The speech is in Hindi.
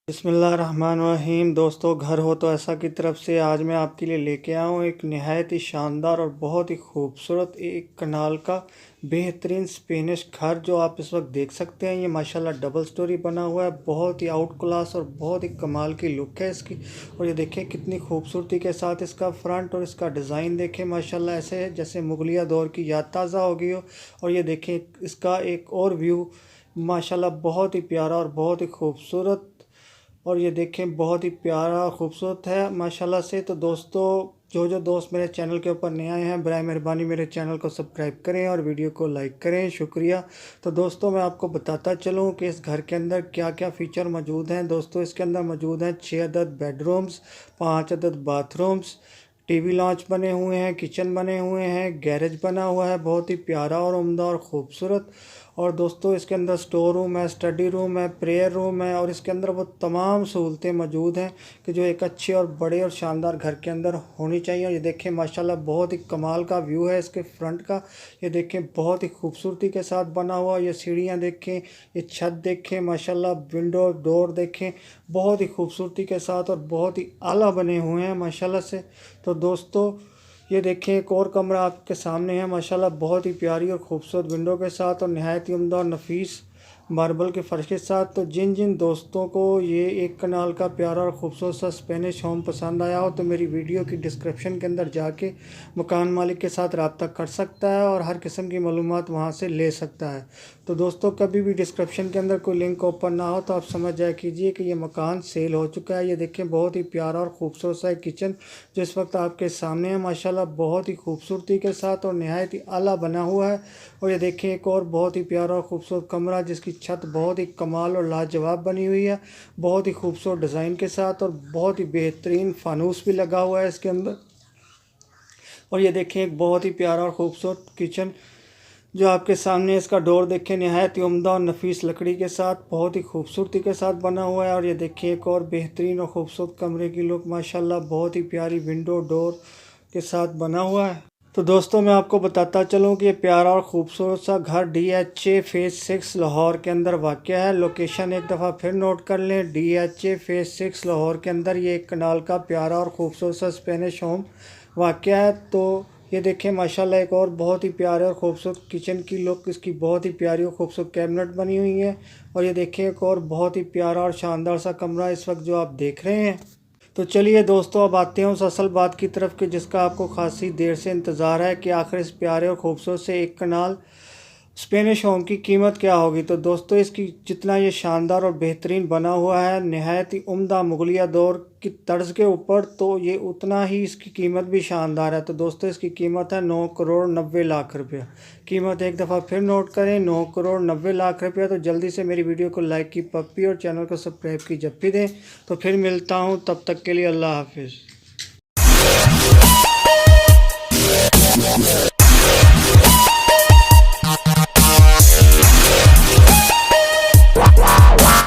बिस्मिल्लाहिर्रहमानिर्रहीम। दोस्तों, घर हो तो ऐसा की तरफ से आज मैं आपके लिए लेके आया हूँ एक नहायत ही शानदार और बहुत ही खूबसूरत एक कनाल का बेहतरीन स्पेनिश घर जो आप इस वक्त देख सकते हैं। ये माशाल्लाह डबल स्टोरी बना हुआ है, बहुत ही आउट क्लास और बहुत ही कमाल की लुक है इसकी। और ये देखें कितनी खूबसूरती के साथ इसका फ्रंट और इसका डिज़ाइन देखें, माशाल्लाह ऐसे है जैसे मुगलिया दौर की याद ताज़ा हो गई हो। और ये देखें इसका एक और व्यू माशाल्लाह बहुत ही प्यारा और बहुत ही खूबसूरत, और ये देखें बहुत ही प्यारा खूबसूरत है माशाल्लाह से। तो दोस्तों, जो दोस्त मेरे चैनल के ऊपर नए आए हैं, बराए मेहरबानी मेरे चैनल को सब्सक्राइब करें और वीडियो को लाइक करें, शुक्रिया। तो दोस्तों, मैं आपको बताता चलूं कि इस घर के अंदर क्या क्या फ़ीचर मौजूद हैं। दोस्तों, इसके अंदर मौजूद हैं 6 अदद बेडरूम्स, 5 अदद बाथरूम्स, टीवी लॉन्च बने हुए हैं, किचन बने हुए हैं, गैरेज बना हुआ है बहुत ही प्यारा और उम्दा और ख़ूबसूरत। और दोस्तों, इसके अंदर स्टोर रूम है, स्टडी रूम है, प्रेयर रूम है, और इसके अंदर वो तमाम सहूलतें मौजूद हैं कि जो एक अच्छे और बड़े और शानदार घर के अंदर होनी चाहिए। और ये देखें माशाल्लाह बहुत ही कमाल का व्यू है इसके फ्रंट का। ये देखें बहुत ही खूबसूरती के साथ बना हुआ, ये सीढ़ियाँ देखें, ये छत देखें, माशाल्लाह विंडो डोर देखें, बहुत ही खूबसूरती के साथ और बहुत ही आला बने हुए हैं माशाल्लाह से। तो दोस्तों, ये देखें एक और कमरा आपके सामने है, माशाल्लाह बहुत ही प्यारी और ख़ूबसूरत विंडो के साथ और नहायत ही उम्दा और नफीस मार्बल के फ़र्श के साथ। तो जिन जिन दोस्तों को ये एक कनाल का प्यारा और ख़ूबसूरत सा स्पेनिश होम पसंद आया हो तो मेरी वीडियो की डिस्क्रिप्शन के अंदर जाके मकान मालिक के साथ रब्ता कर सकता है और हर किस्म की मालूमात वहाँ से ले सकता है। तो दोस्तों, कभी भी डिस्क्रिप्शन के अंदर कोई लिंक ओपन ना हो तो आप समझ जाया कीजिए कि ये मकान सेल हो चुका है। ये देखें बहुत ही प्यारा और ख़ूबसूरत सा एक किचन जो इस वक्त आपके सामने है, माशाल्लाह बहुत ही खूबसूरती के साथ और नहायत ही आला बना हुआ है। और ये देखें एक और बहुत ही प्यारा और ख़ूबसूरत कमरा जिसकी छत बहुत ही कमाल और लाजवाब बनी हुई है, बहुत ही खूबसूरत डिज़ाइन के साथ, और बहुत ही बेहतरीन फानूस भी लगा हुआ है इसके अंदर। और ये देखें एक बहुत ही प्यारा और ख़ूबसूरत किचन जो आपके सामने, इसका डोर देखें नहायत ही उम्दा और नफीस लकड़ी के साथ बहुत ही खूबसूरती के साथ बना हुआ है। और ये देखें एक और बेहतरीन और ख़ूबसूरत कमरे की लुक, माशाल्लाह बहुत ही प्यारी विंडो डोर के साथ बना हुआ है। तो दोस्तों, मैं आपको बताता चलूँ कि ये प्यारा और ख़ूबसूरत सा घर DHA फेज़ 6 लाहौर के अंदर वाक़या है। लोकेशन एक दफ़ा फिर नोट कर लें, DHA फेज़ 6 लाहौर के अंदर ये एक कनाल का प्यारा और ख़ूबसूरत सा स्पेनिश होम वाक़या है। तो ये देखें माशाल्लाह एक और बहुत ही प्यारे और ख़ूबसूरत किचन की लुक, इसकी बहुत ही प्यारी और ख़ूबसूरत कैबिनेट बनी हुई है। और ये देखें एक और बहुत ही प्यारा और शानदार सा कमरा इस वक्त जो आप देख रहे हैं। तो चलिए दोस्तों, अब आते हैं उस असल बात की तरफ कि जिसका आपको खासी देर से इंतज़ार है कि आखिर इस प्यारे और ख़ूबसूरत से एक कनाल स्पेनिश होम की कीमत क्या होगी। तो दोस्तों, इसकी जितना ये शानदार और बेहतरीन बना हुआ है नहायत ही उम्दा मुगलिया दौर की तर्ज के ऊपर, तो ये उतना ही इसकी कीमत भी शानदार है। तो दोस्तों, इसकी कीमत है 9 करोड़ 90 लाख रुपया। कीमत एक दफ़ा फिर नोट करें, 9 करोड़ 90 लाख रुपया। तो जल्दी से मेरी वीडियो को लाइक की पप्पी और चैनल को सब्सक्राइब की जप्पी दें। तो फिर मिलता हूँ, तब तक के लिए अल्लाह हाफिज़।